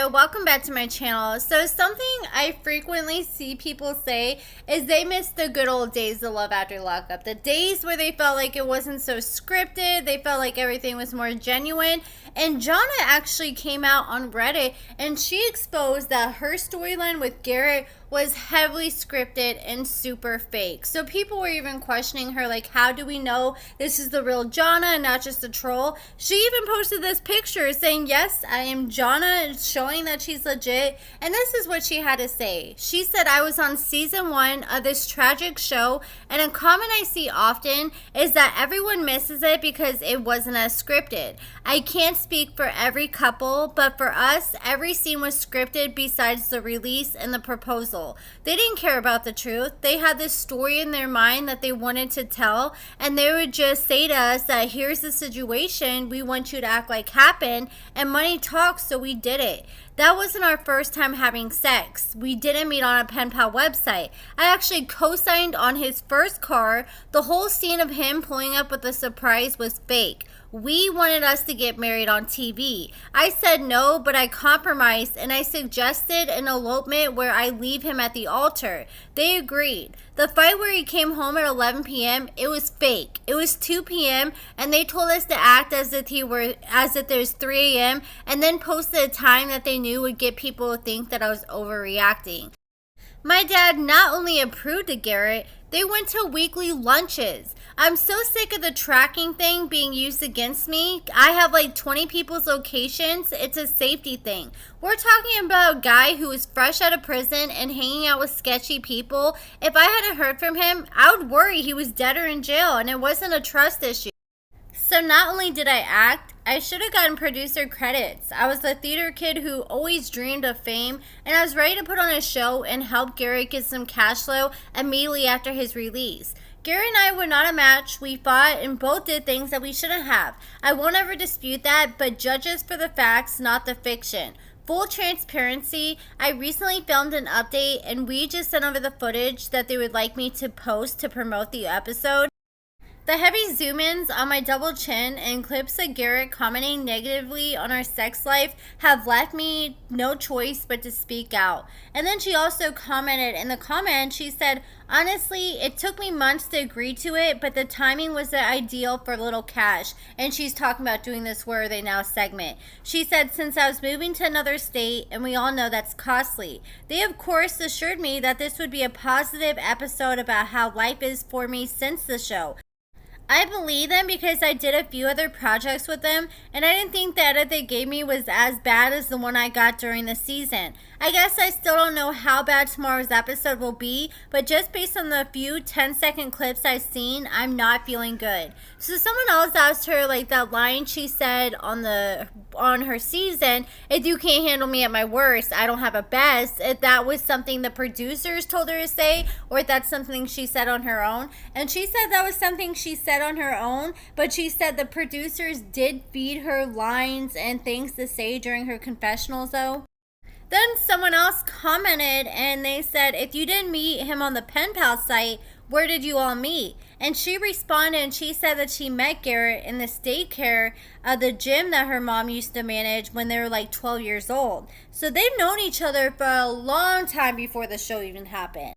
Hello, welcome back to my channel. So something I frequently see people say is they miss the good old days of Love After Lockup. The days where they felt like it wasn't so scripted, they felt like everything was more genuine. And Johnna actually came out on Reddit and she exposed that her storyline with Garrett was heavily scripted and super fake. So people were even questioning her, like, how do we know this is the real Johnna and not just a troll? She even posted this picture saying, yes, I am Johnna, showing that she's legit. And this is what she had to say. She said, I was on season 1 of this tragic show, and a comment I see often is that everyone misses it because it wasn't as scripted. I can't speak for every couple, but for us, every scene was scripted besides the release and the proposal. They didn't care about the truth. They had this story in their mind that they wanted to tell, and they would just say to us that here's the situation we want you to act like happened, and money talks, so we did it. That wasn't our first time having sex. We didn't meet on a pen pal website. I actually co-signed on his first car. The whole scene of him pulling up with a surprise was fake. We wanted us to get married on TV. I said no, but I compromised and I suggested an elopement where I leave him at the altar. They agreed. The fight where he came home at 11 p.m., it was fake. It was 2 p.m. and they told us to act as if there's 3 a.m. and then posted a time that they knew would get people to think that I was overreacting. My dad not only approved of Garrett, they went to weekly lunches. I'm so sick of the tracking thing being used against me. I have like 20 people's locations. It's a safety thing. We're talking about a guy who was fresh out of prison and hanging out with sketchy people. If I hadn't heard from him, I would worry he was dead or in jail, and it wasn't a trust issue. So not only did I act, I should have gotten producer credits. I was the theater kid who always dreamed of fame, and I was ready to put on a show and help Garrett get some cash flow immediately after his release. Garrett and I were not a match. We fought and both did things that we shouldn't have. I won't ever dispute that, but judge us for the facts, not the fiction. Full transparency, I recently filmed an update and we just sent over the footage that they would like me to post to promote the episode. The heavy zoom-ins on my double chin and clips of Garrett commenting negatively on our sex life have left me no choice but to speak out. And then she also commented in the comment, she said, honestly, it took me months to agree to it, but the timing was ideal for little cash. And she's talking about doing this Where Are They Now segment. She said, since I was moving to another state, and we all know that's costly. They of course assured me that this would be a positive episode about how life is for me since the show. I believe them because I did a few other projects with them, and I didn't think the edit they gave me was as bad as the one I got during the season. I guess I still don't know how bad tomorrow's episode will be, but just based on the few 10-second clips I've seen, I'm not feeling good. So someone else asked her, like, that line she said on her season, if you can't handle me at my worst, I don't have a best, if that was something the producers told her to say, or if that's something she said on her own. And she said that was something she said on her own, but she said the producers did feed her lines and things to say during her confessionals though. Then someone else commented and they said, if you didn't meet him on the pen pal site, where did you all meet? And she responded and she said that she met Garrett in the daycare of the gym that her mom used to manage when they were like 12 years old. So they've known each other for a long time before the show even happened.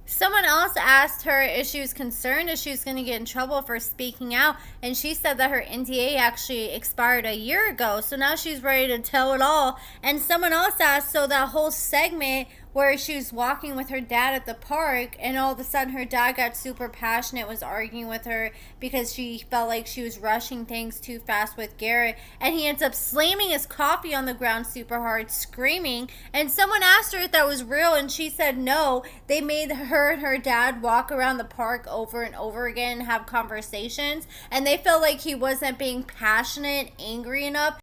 Someone else asked her if she was concerned if she was going to get in trouble for speaking out, and she said that her NDA actually expired a year ago, so now she's ready to tell it all. And someone else asked, so that whole segment where she was walking with her dad at the park and all of a sudden her dad got super passionate, was arguing with her because she felt like she was rushing things too fast with Garrett, and he ends up slamming his coffee on the ground super hard, screaming. And someone asked her if that was real and she said no. They made her and her dad walk around the park over and over again and have conversations, and they felt like he wasn't being passionate, angry enough.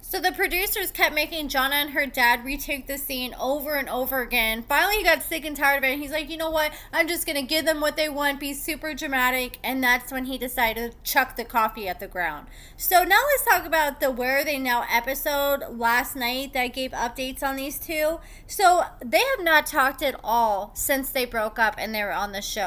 So the producers kept making Johnna and her dad retake the scene over and over again. Finally, he got sick and tired of it, and he's like, you know what? I'm just going to give them what they want, be super dramatic, and that's when he decided to chuck the coffee at the ground. So now let's talk about the Where Are They Now episode last night that gave updates on these two. So they have not talked at all since they broke up and they were on the show.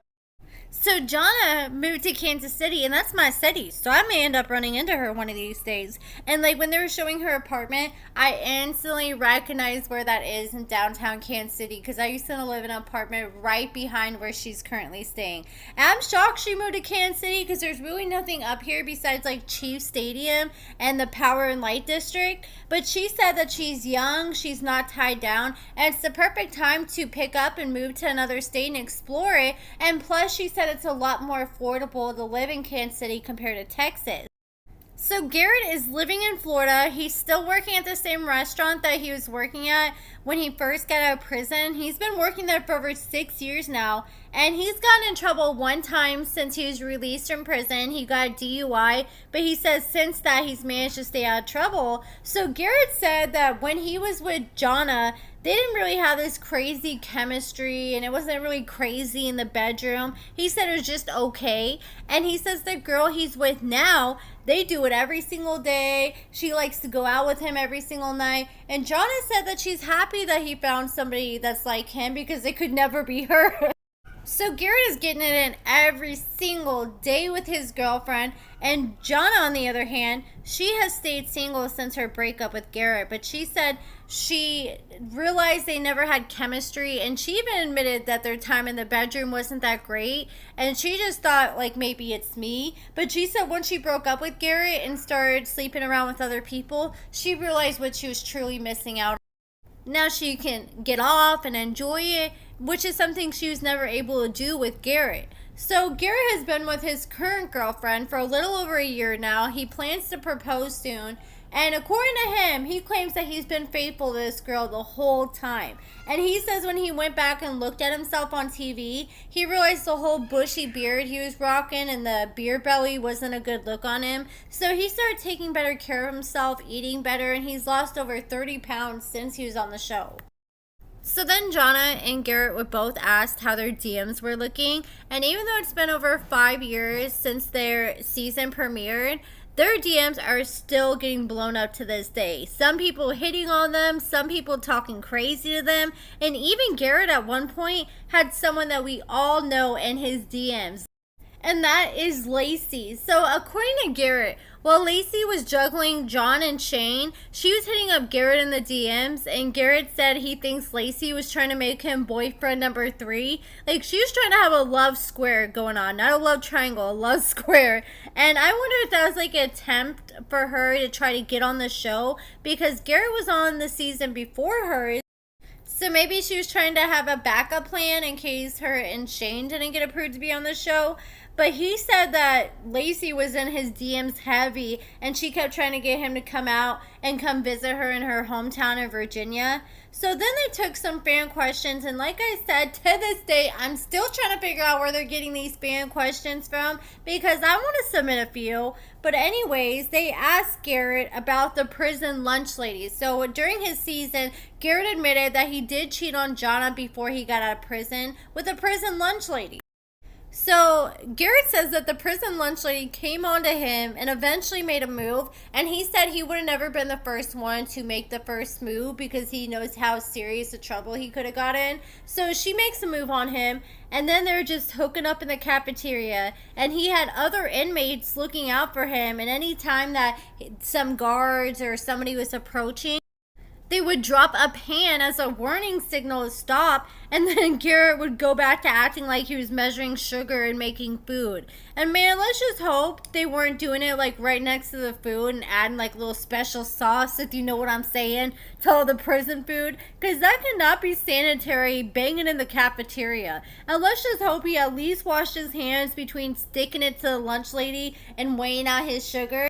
So Johnna moved to Kansas City, and that's my city. So I may end up running into her one of these days. And like when they were showing her apartment, I instantly recognized where that is in downtown Kansas City because I used to live in an apartment right behind where she's currently staying. And I'm shocked she moved to Kansas City because there's really nothing up here besides like Chief Stadium and the Power and Light District. But she said that she's young, she's not tied down, and it's the perfect time to pick up and move to another state and explore it. And plus, she said it's a lot more affordable to live in Kansas City compared to Texas. So Garrett is living in Florida. He's still working at the same restaurant that he was working at when he first got out of prison. He's been working there for over 6 years now, and he's gotten in trouble one time since he was released from prison. He got a DUI, but he says since that he's managed to stay out of trouble. So Garrett said that when he was with Johnna, they didn't really have this crazy chemistry, and it wasn't really crazy in the bedroom. He said it was just okay. And he says the girl he's with now, they do it every single day. She likes to go out with him every single night. And Johnna said that she's happy that he found somebody that's like him because it could never be her. So Garrett is getting it in every single day with his girlfriend, and Johnna, on the other hand, she has stayed single since her breakup with Garrett, but she said she realized they never had chemistry, and she even admitted that their time in the bedroom wasn't that great, and she just thought like maybe it's me. But she said once she broke up with Garrett and started sleeping around with other people, she realized what she was truly missing out on. Now she can get off and enjoy it, which is something she was never able to do with Garrett. So Garrett has been with his current girlfriend for a little over a year now. He plans to propose soon. And according to him, he claims that he's been faithful to this girl the whole time. And he says when he went back and looked at himself on TV, he realized the whole bushy beard he was rocking and the beer belly wasn't a good look on him. So he started taking better care of himself, eating better, and he's lost over 30 pounds since he was on the show. So then Johnna and Garrett were both asked how their DMs were looking. And even though it's been over 5 years since their season premiered, their DMs are still getting blown up to this day. Some people hitting on them, some people talking crazy to them, and even Garrett at one point had someone that we all know in his DMs. And that is Lacey. So according to Garrett, while Lacey was juggling John and Shane, she was hitting up Garrett in the DMs, and Garrett said he thinks Lacey was trying to make him boyfriend number 3. Like, she was trying to have a love square going on, not a love triangle, a love square. And I wonder if that was like an attempt for her to try to get on the show, because Garrett was on the season before her. So maybe she was trying to have a backup plan in case her and Shane didn't get approved to be on the show. But he said that Lacey was in his DMs heavy, and she kept trying to get him to come out and come visit her in her hometown of Virginia. So then they took some fan questions, and like I said, to this day, I'm still trying to figure out where they're getting these fan questions from, because I want to submit a few. But anyways, they asked Garrett about the prison lunch lady. So during his season, Garrett admitted that he did cheat on Johnna before he got out of prison with a prison lunch lady. So Garrett says that the prison lunch lady came on to him and eventually made a move, and he said he would have never been the first one to make the first move because he knows how serious the trouble he could have got in. So she makes a move on him, and then they're just hooking up in the cafeteria, and he had other inmates looking out for him, and any time that some guards or somebody was approaching, they would drop a pan as a warning signal to stop, and then Garrett would go back to acting like he was measuring sugar and making food. And man, let's just hope they weren't doing it like right next to the food and adding like a little special sauce, if you know what I'm saying, to all the prison food, because that cannot be sanitary, banging in the cafeteria. And let's just hope he at least washed his hands between sticking it to the lunch lady and weighing out his sugar.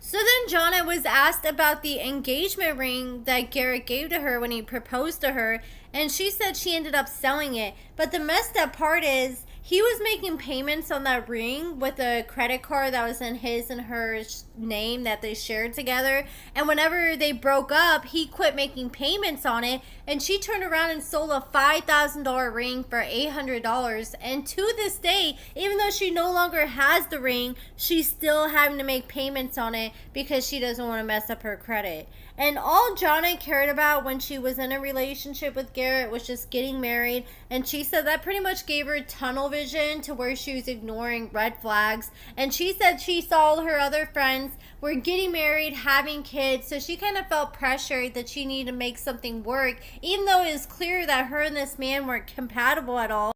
So then Johnna was asked about the engagement ring that Garrett gave to her when he proposed to her, and she said she ended up selling it. But the messed up part is he was making payments on that ring with a credit card that was in his and her name that they shared together. And whenever they broke up, he quit making payments on it, and she turned around and sold a $5,000 ring for $800. And to this day, even though she no longer has the ring, she's still having to make payments on it because she doesn't want to mess up her credit. And all Johnna cared about when she was in a relationship with Garrett was just getting married. And she said that pretty much gave her tunnel vision to where she was ignoring red flags. And she said she saw her other friends were getting married, having kids. So she kind of felt pressured that she needed to make something work, even though it was clear that her and this man weren't compatible at all.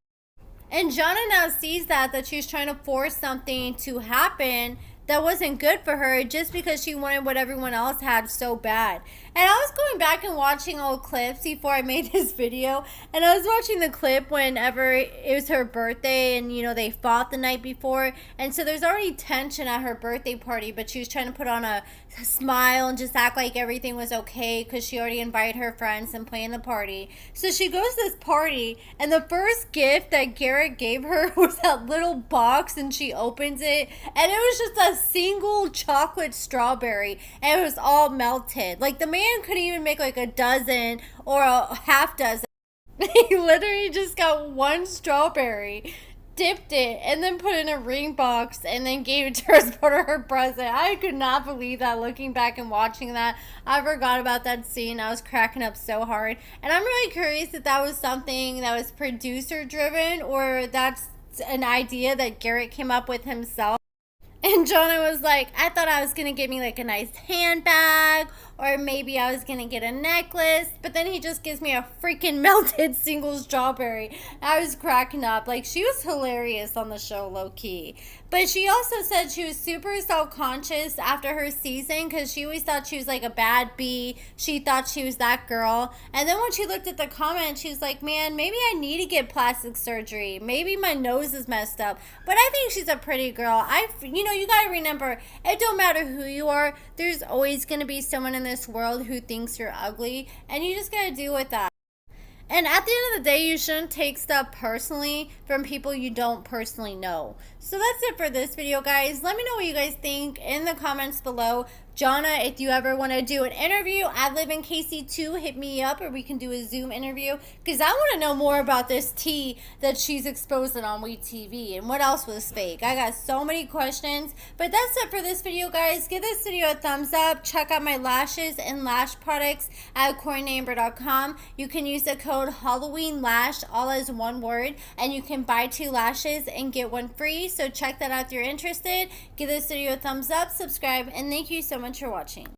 And Johnna now sees that she's trying to force something to happen that wasn't good for her just because she wanted what everyone else had so bad. And I was going back and watching old clips before I made this video, and I was watching the clip whenever it was her birthday and, you know, they fought the night before. And so there's already tension at her birthday party, but she was trying to put on a smile and just act like everything was okay because she already invited her friends and planned the party. So she goes to this party, and the first gift that Garrett gave her was that little box, and she opens it, and it was just a single chocolate strawberry, and it was all melted. Like, the man couldn't even make like a dozen or a half dozen. He literally just got one strawberry, dipped it, and then put it in a ring box and then gave it to her as part of her present. I could not believe that. Looking back and watching that, I forgot about that scene. I was cracking up so hard, and I'm really curious if that was something that was producer driven or that's an idea that Garrett came up with himself. And Johnna was like, I thought I was going to get me like a nice handbag, or maybe I was going to get a necklace. But then he just gives me a freaking melted single strawberry. I was cracking up. Like, she was hilarious on the show, low key. But she also said she was super self-conscious after her season because she always thought she was like a bad bee. She thought she was that girl. And then when she looked at the comments, she was like, man, maybe I need to get plastic surgery. Maybe my nose is messed up. But I think she's a pretty girl. You got to remember, it don't matter who you are. There's always going to be someone in this world who thinks you're ugly. And you just got to deal with that. And at the end of the day, you shouldn't take stuff personally from people you don't personally know. So that's it for this video, guys. Let me know what you guys think in the comments below. Johnna, if you ever want to do an interview, I live in KC too. Hit me up, or we can do a Zoom interview, because I want to know more about this tea that she's exposing on WeTV and what else was fake. I got so many questions. But that's it for this video, guys. Give this video a thumbs up. Check out my lashes and lash products at AccordingtoAmber.com. You can use the code HalloweenLash, all as one word, and you can buy 2 lashes and get 1 free. So check that out if you're interested. Give this video a thumbs up, subscribe, and thank you so much for watching.